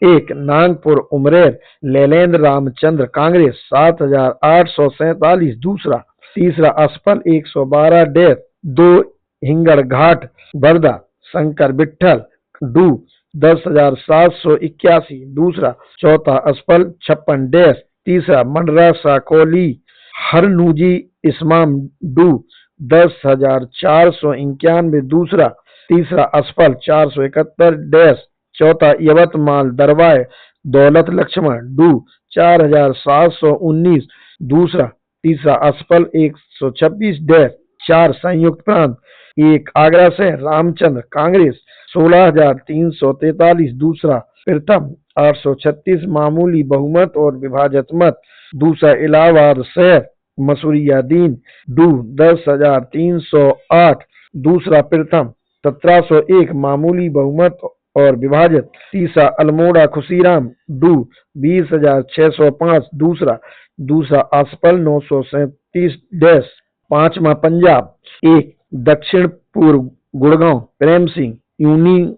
1 नागपुर उमरेर लैलेंद्र रामचंद्र कांग्रेस 7,847, दूसरा। तीसरा असफल 112 डैश। 2 हिंगड़घाट बरदा शंकर विठल डू 10,781, दूसरा। चौथा असफल 56 डैश। तीसरा मंडरा साकोली हरनूजी इस्माम डू 10,491, दूसरा। तीसरा असफल 471 डैश। चौथा यवतमाल दरवाय दौलत लक्ष्मण डू 4,719, दूसरा। तीसरा असफल 126 डैश। 4 संयुक्त प्रांत। 1 आगरा शहर रामचंद्र कांग्रेस 16,343। दूसरा प्रथम 836 मामूली बहुमत और विभाजत मत। दूसरा इलाहाबाद शहर मसूरियादीन डू 10,308। दूसरा प्रथम 1701 मामूली बहुमत और विभाजत। तीसरा अल्मोड़ा खुशीराम डू 20,605। दूसरा आसपल 937। पांचवा पंजाब 1 दक्षिण पूर्व गुड़गांव प्रेम सिंह यूनियनिस्ट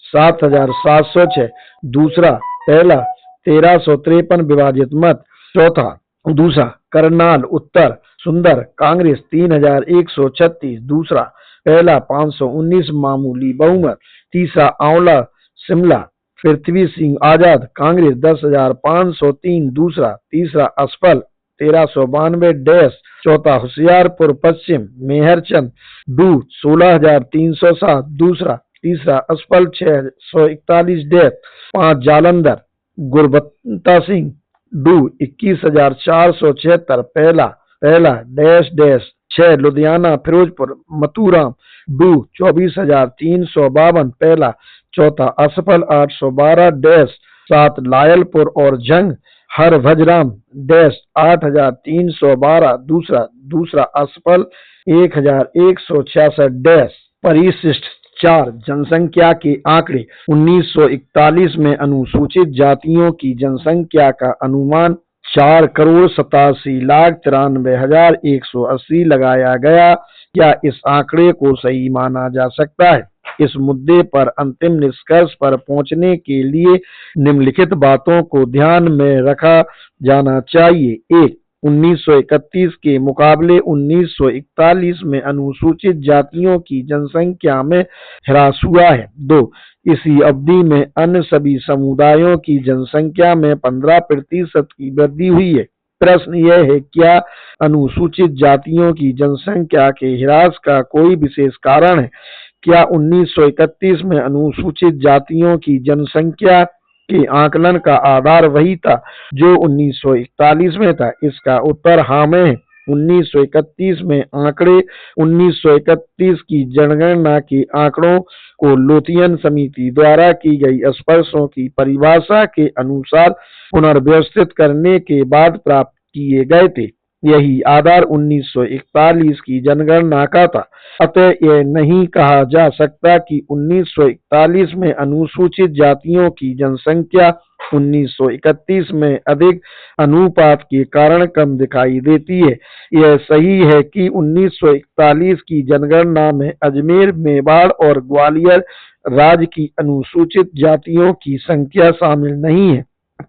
7,706। दूसरा पहला 1353 विभाजित मत। चौथा दूसरा करनाल उत्तर सुंदर कांग्रेस 3,136। दूसरा पहला 519 मामूली बहुमत। तीसरा आंवला शिमला पृथ्वी सिंह आजाद कांग्रेस 10,503। तीसरा असफल 1392। चौथा होशियारपुर पश्चिम मेहरचंद डू 16,307। तीसरा असफल 641। 5 जालंधर गुरबत्ता सिंह डू 21,476। पहला dash dash 6 Ludhiana Ferozepur Mathuram do 24,352। पहला। चौथा असफल 812। डैश 7 लायलपुर और जंग हर भजराम डैश 8,312। दूसरा असफल 1,166। डैश परिशिष्ट 4 जनसंख्या के आंकड़े 1941 में अनुसूचित जातियों की जनसंख्या का अनुमान 4,87,93,180 लगाया गया। क्या इस आंकड़े को सही माना जा सकता है? इस मुद्दे पर अंतिम निष्कर्ष पर पहुंचने के लिए निम्नलिखित बातों को ध्यान में रखा जाना चाहिए। 1. 1931 के मुकाबले 1941 में अनुसूचित जातियों की जनसंख्या में ह्रास हुआ है। 2. इसी अवधि में अन्य सभी समुदायों की जनसंख्या में 15% की वृद्धि हुई है। प्रश्न यह है, क्या अनुसूचित जातियों की जनसंख्या के ह्रास का कोई विशेष कारण है? क्या 1931 में अनुसूचित जातियों की जनसंख्या के आकलन का आधार वही था जो 1941 में था? इसका उत्तर हाँ में है। 1931 में आंकड़े 1931 की जनगणना के आंकड़ों को लोथियन समिति द्वारा की गई स्पर्शों की परिभाषा के अनुसार पुनर्व्यवस्थित करने के बाद प्राप्त किए गए थे। यही आधार 1941 की जनगणना का था। अतः यह नहीं कहा जा सकता कि 1941 में अनुसूचित जातियों की जनसंख्या 1931 में अधिक अनुपात के कारण कम दिखाई देती है। यह सही है कि 1941 की जनगणना में अजमेर, मेवाड़ और ग्वालियर राज्य की अनुसूचित जातियों की संख्या शामिल नहीं है,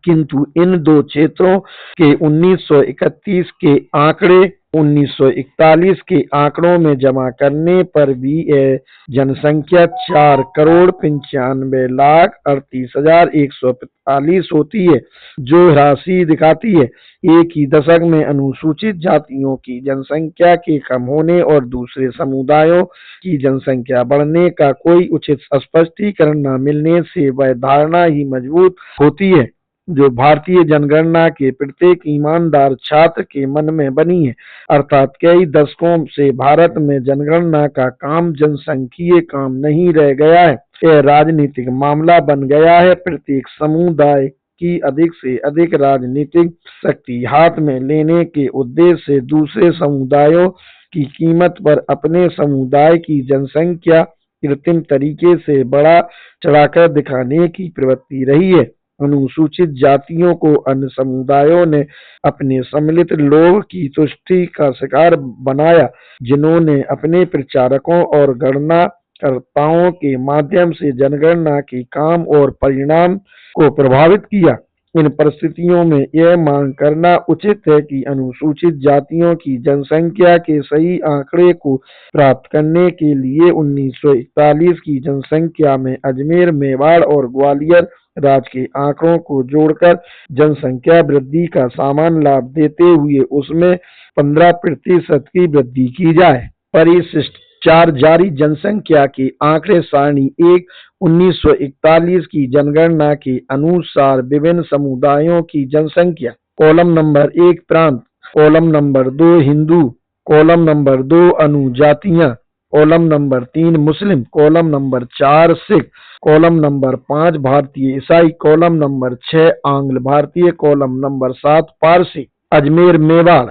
किंतु इन दो क्षेत्रों के 1931 के आंकड़े 1941 के आंकड़ों में जमा करने पर भी यह जनसंख्या 4,95,38,145 होती है, जो ह्रासी दिखाती है। एक ही दशक में अनुसूचित जातियों की जनसंख्या के कम होने और दूसरे समुदायों की जनसंख्या बढ़ने का कोई उचित स्पष्टीकरण न मिलने से वह धारणा ही मजबूत होती है जो भारतीय जनगणना के प्रत्येक ईमानदार छात्र के मन में बनी है, अर्थात कई दशकों से भारत में जनगणना का काम जनसांख्यिकीय काम नहीं रह गया है, यह राजनीतिक मामला बन गया है। प्रत्येक समुदाय की अधिक से अधिक राजनीतिक शक्ति हाथ में लेने के उद्देश्य से दूसरे समुदायों की कीमत पर अपने समुदाय की जनसंख्या कृत्रिम तरीके से बढ़ा चढ़ाकर दिखाने की प्रवृत्ति रही है। अनुसूचित जातियों को अन्य समुदायों ने अपने सम्मिलित लोभ की तुष्टि का शिकार बनाया, जिन्होंने अपने प्रचारकों और गणनाकर्ताओं के माध्यम से जनगणना के काम और परिणाम को प्रभावित किया। इन परिस्थितियों में यह मांग करना उचित है कि अनुसूचित जातियों की जनसंख्या के सही आंकड़े को प्राप्त करने के लिए 1941 की जनसंख्या में अजमेर, मेवाड़ और ग्वालियर राज्य के आंकड़ों को जोड़कर जनसंख्या वृद्धि का सामान्य लाभ देते हुए उसमें 15% की वृद्धि की जाए। परिशिष्ट 4 जारी जनसंख्या के आंकड़े सारणी 1 1941 की जनगणना के अनुसार विभिन्न समुदायों की जनसंख्या। कॉलम नंबर 1 प्रांत, column number 2 Hindu, column number 2 अनुजातियां, column number 3 Muslim, column number 4 Sikh, column number 5 भारतीय ईसाई, कॉलम नंबर 6 आंग्ल भारतीय, कॉलम नंबर 7 पारसी। अजमेर मेवाड़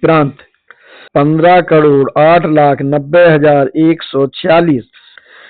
प्रांत 15,08,90,146,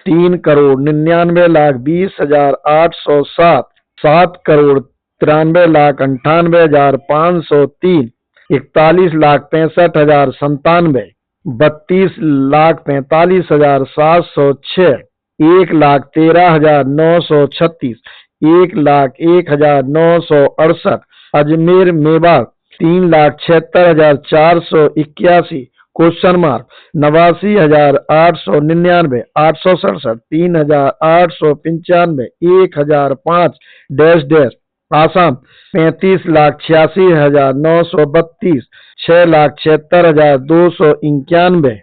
3,99,20,807, 7,93,98,503, 41,65,097, 32,45,706, 1,13,936, 1,01,968। Ajmer Mewar 3,76,481, question mark 89,899, 867, 3,895, 1,005 dash dash. Assam 35,86,932, 6,76,291,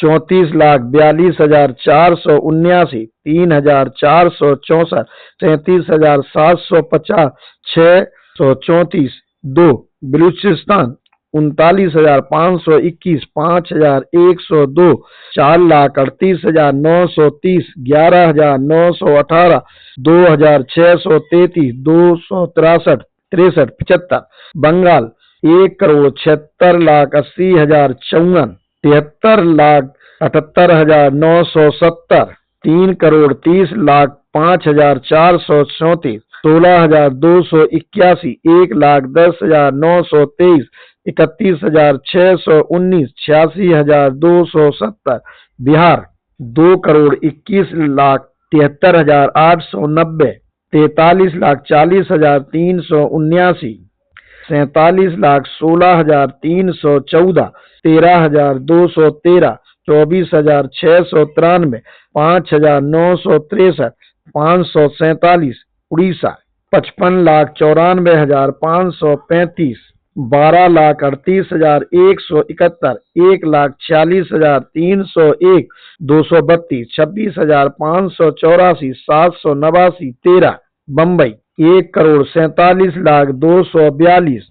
34,42,479, 3,464, 37,750, 634। 2 Baluchistan 39,521, 5,102, 4,38,930, 11,918, 2,633, 263, 75। Bengal 1,76,80,054, 73,78,970, 3,30,05,434, 16,281, 1,10,923, 31,619, 86,270। Bihar 2,21,73,890, 43,40,379, 47,16,314, 13,213, 24,693, 5,963, 547। Orissa 55,94,535, 12,38,171, 1,46,301, 232, 26,584, 789, 13। Bombay 1,47,242,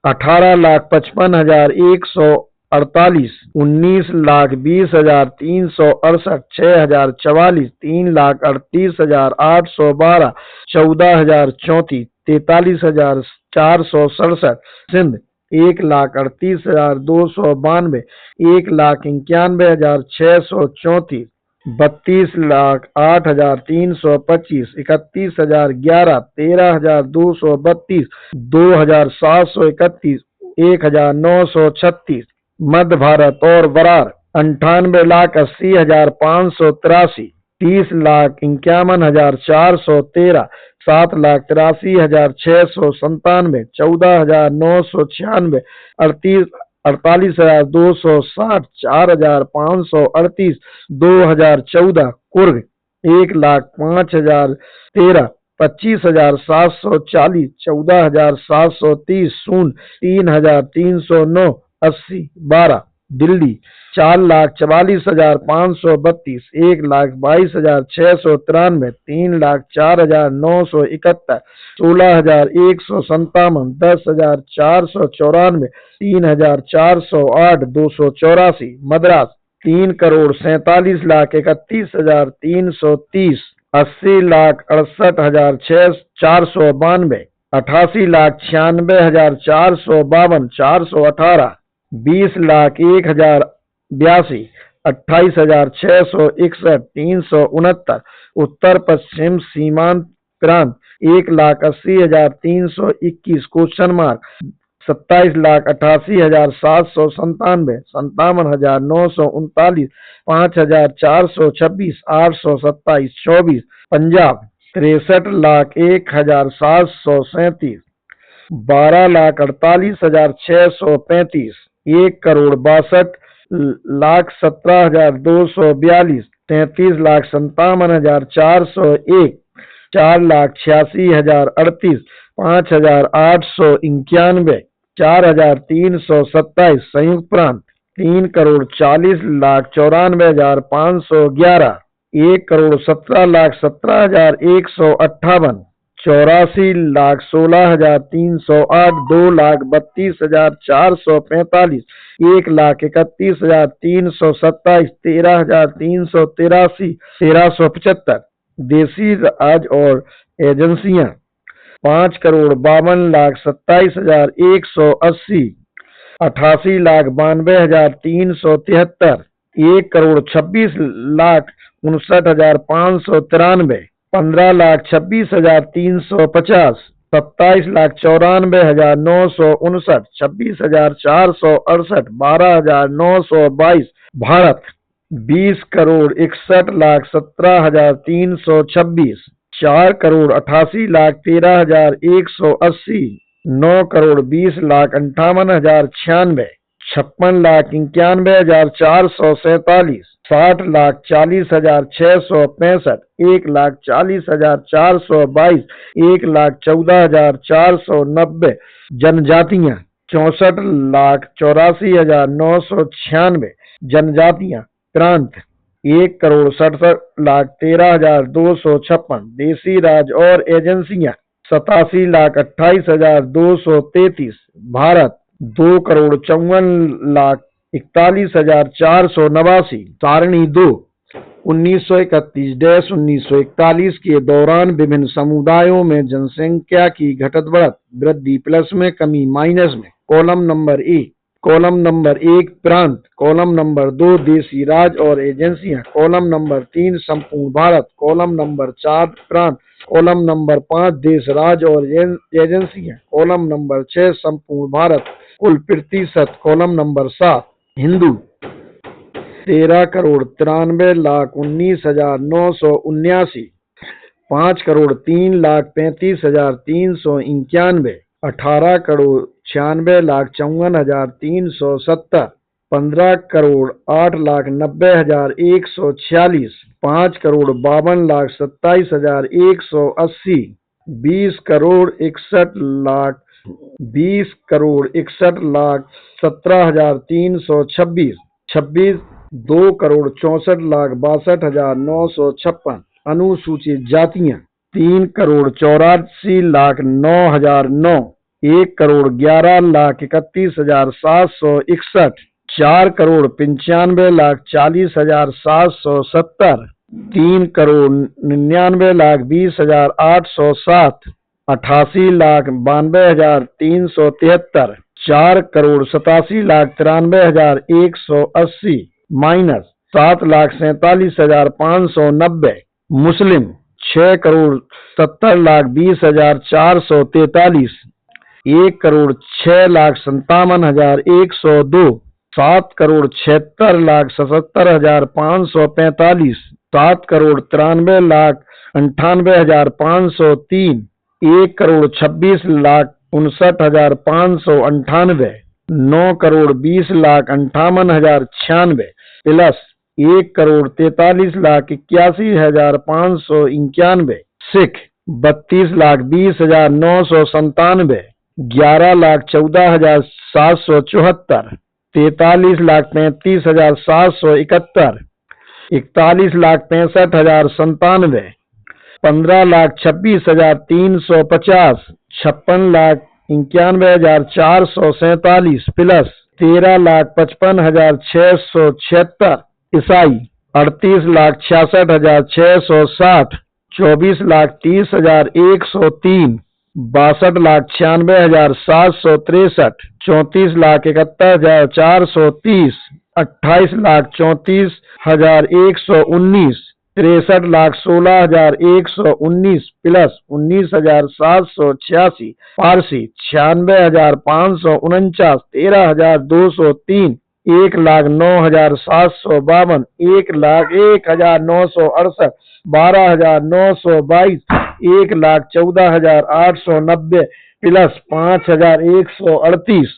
18,55,148, 19,20,368, 6,044, 3,38,812, 14,034, 43,467। Sindh 1,38,292, 1,91,634, 32,08,325, 31,011, 13,232, 2,731, 1,936। मध्य भारत और बरार 98,80,583, 30,51,413, 7,83,697, 14,996, 48,260, 4,538, 2,014। कुर्ग 1,05,013, 25,740, 14,730, शून्य 3,309, 80, 12। दिल्ली 4,44,532, 1,22,693, 3,04,971, 16,157, 10,494, 3,408, 284। मद्रास 3,47,31,330, 80,68,492, 88,96,452, 418। 20,01,082, 28,661, 369। उत्तर पश्चिम सीमांत प्रांत 1,80,321, क्वेश्चन मार्क 27,88,797, 57,939, 5,426, 827, 24। पंजाब 63,01,737, 12,48,635, 1,62,17,242, 33,57,401, 4,86,038, 5,891, 4,327। संयुक्त प्रांत 3,40,94,511, 1,17,17,158, 84,16,308, 2,32,445, 1,31,327, 13,383, 1,375। देसी राज और एजेंसियां 5,52,27,180, 88,92,373, 1,26,59,593, 15,26,350, 27,94,959, 26,468, 12,922। भारत 20,61,17,326, 4,88,13,180, 9,20,58,096, 56,91,447, 60,40,665, 1,40,422, 1,14,490। जनजातियां 64,84,996। जनजातियां प्रांत 1,67,13,256। देसी राज और एजेंसियां 87,28,233। भारत 2,54,41,489। सारणी 2 1931-1941 के दौरान विभिन्न समुदायों में जनसंख्या की घटत बढ़त, वृद्धि प्लस में, कमी माइनस में। कॉलम नंबर 1 प्रांत, कॉलम नंबर 2 देसी राज और एजेंसियां, कॉलम नंबर 3 संपूर्ण भारत, कॉलम नंबर 4 प्रांत, कॉलम नंबर 5 देश राज और एजेंसियां, कॉलम नंबर 6 संपूर्ण भारत। कुल प्रतिशत, कॉलम नंबर 7 हिंदू 13,93,19,979, 5,03,35,391, 18,96,54,370, 15,08,90,146, 5,52,27,180, 20,61,17,326, 2,64,62,956। अनुसूचित जातियां 3,84,09,009, 1,11,31,761, 4,95,40,770, 3,99,20,807, 88,92,373, 4,87,93,180, माइनस 7,47,590। मुस्लिम 6,70,20,443, 1,06,57,102, 7,76,77,545, 7,93,98,503, 1,26,59,598, 9,20,58,096 प्लस 1,43,81,591। सिख 32,20,997, 11,14,774, 43,35,771, 41,65,097, 15,26,350, 56,91,447 प्लस 13,55,676। ईसाई 38,66,660, 24,30,103, 62,96,763, 34,71,430, 28,34,119, 63,16,119 प्लस 19,786। पारसी 96,549, 13,203, 1,09,752, 1,01,968, 12,922, 1,14,890 प्लस 5,138।